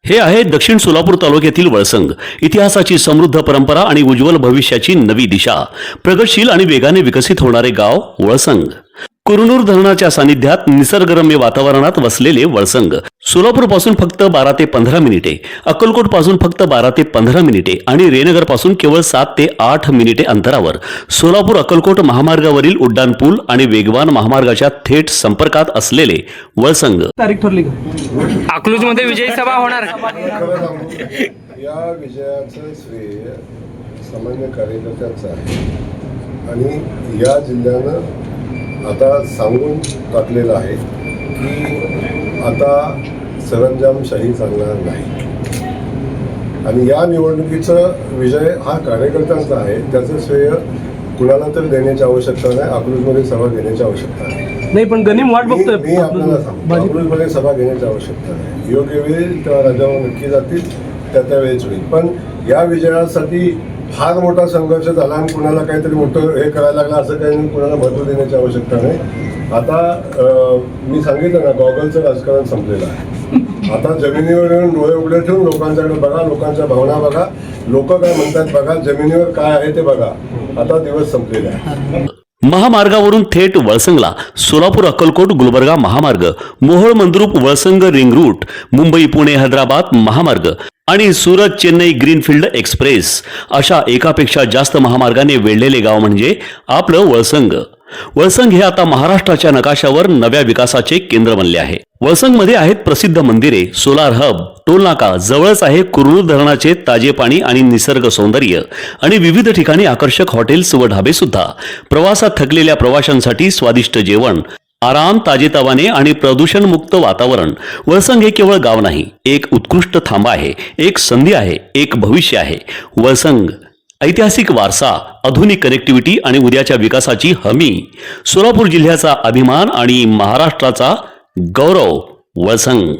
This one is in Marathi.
हे आहे दक्षिण सोलापूर तालुक्यातील वळसंग. इतिहासाची समृद्ध परंपरा आणि उज्ज्वल भविष्याची नवी दिशा. प्रगतशील आणि वेगाने विकसित होणारे गाव वळसंग. कुरनूर धरणाच्या सानिध्यात निसर्गरम्य वातावरणात वसलेले वळसंग सोलापूर पासून फक्त 12 ते 15 मिनिटे, अक्कलकोट पासून फक्त 12 ते 15 मिनिटे आणि रेनगर पासून केवळ 7 ते 8 मिनिटे अंतरावर सोलापूर अक्कलकोट महामार्गावरील उड्डाण पूल आणि वेगवान महामार्गाच्या थेट संपर्कात असलेले वळसंग. तारीख ठरली का? अकलूजमध्ये विजयी सभा होणार. या विजयाचं श्रेय सामान्य कार्यकर्त्यांचं आहे आणि या जिल्ह्यानं आता सांगून टाकलेलं आहे की आता सरंजामशाही चालणार नाही आणि या निवडणुकीचा विजय हा कार्यकर्त्यांचा आहे. त्याचं श्रेय कुणाला तर देण्याची आवश्यकता नाही, अकलूजमध्ये सभा घेण्याची आवश्यकता नाही. नाही पण गनिम वाट बघतोय. मी आपल्याला सांगतो, अकलूजमध्ये सभा घेण्याची आवश्यकता नाही. योग्य वेळी तेव्हा राजावर नक्की जातील, त्या वेळेच होईल. पण या विजयासाठी फार मोठा संघर्ष झाला आणि कुणाला काहीतरी मोठं हे करायला लागलं असं काही कुणाला महत्त्व देण्याची आवश्यकता नाही. आता मी सांगितलं ना, गॉगलचं राजकारण संपलेलं आहे. आता जमिनीवर येऊन डोळे उघडे ठेवून लोकांच्याकडे बघा, लोकांच्या भावना बघा, लोक काय म्हणतात बघा, जमिनीवर काय आहे ते बघा. आता दिवस संपलेला आहे. महामार्गावरून थेट वळसंगला सोलापूर अक्कलकोट गुलबर्गा महामार्ग, मोहोळ मंद्रुप वळसंग रिंग रूट, मुंबई पुणे हैदराबाद महामार्ग आणि सुरत चेन्नई ग्रीनफील्ड एक्सप्रेस अशा एकापेक्षा जास्त महामार्गाने वेढलेले गाव म्हणजे आपलं वळसंग. वळसंग हे आता महाराष्ट्राच्या नकाशावर नव्या विकासाचे केंद्र बनले आहे. वळसंगमध्ये आहेत प्रसिद्ध मंदिरे, सोलार हब, टोलनाका, जवळच आहे कुरनूर धरणाचे ताजे पाणी आणि निसर्ग सौंदर्य आणि विविध ठिकाणी आकर्षक हॉटेल्स व ढाबे सुद्धा. प्रवासात थकलेल्या प्रवाशांसाठी स्वादिष्ट जेवण, आराम, ताजेतवाने आणि प्रदूषणमुक्त वातावरण. वळसंग हे केवळ गाव नाही, एक उत्कृष्ट थांबा आहे, एक संधी आहे, एक भविष्य आहे. वळसंग ऐतिहासिक वारसा, आधुनिक कनेक्टिव्हिटी आणि उद्याच्या विकासाची हमी. सोलापूर जिल्ह्याचा अभिमान आणि महाराष्ट्राचा गौरव. वळसंग.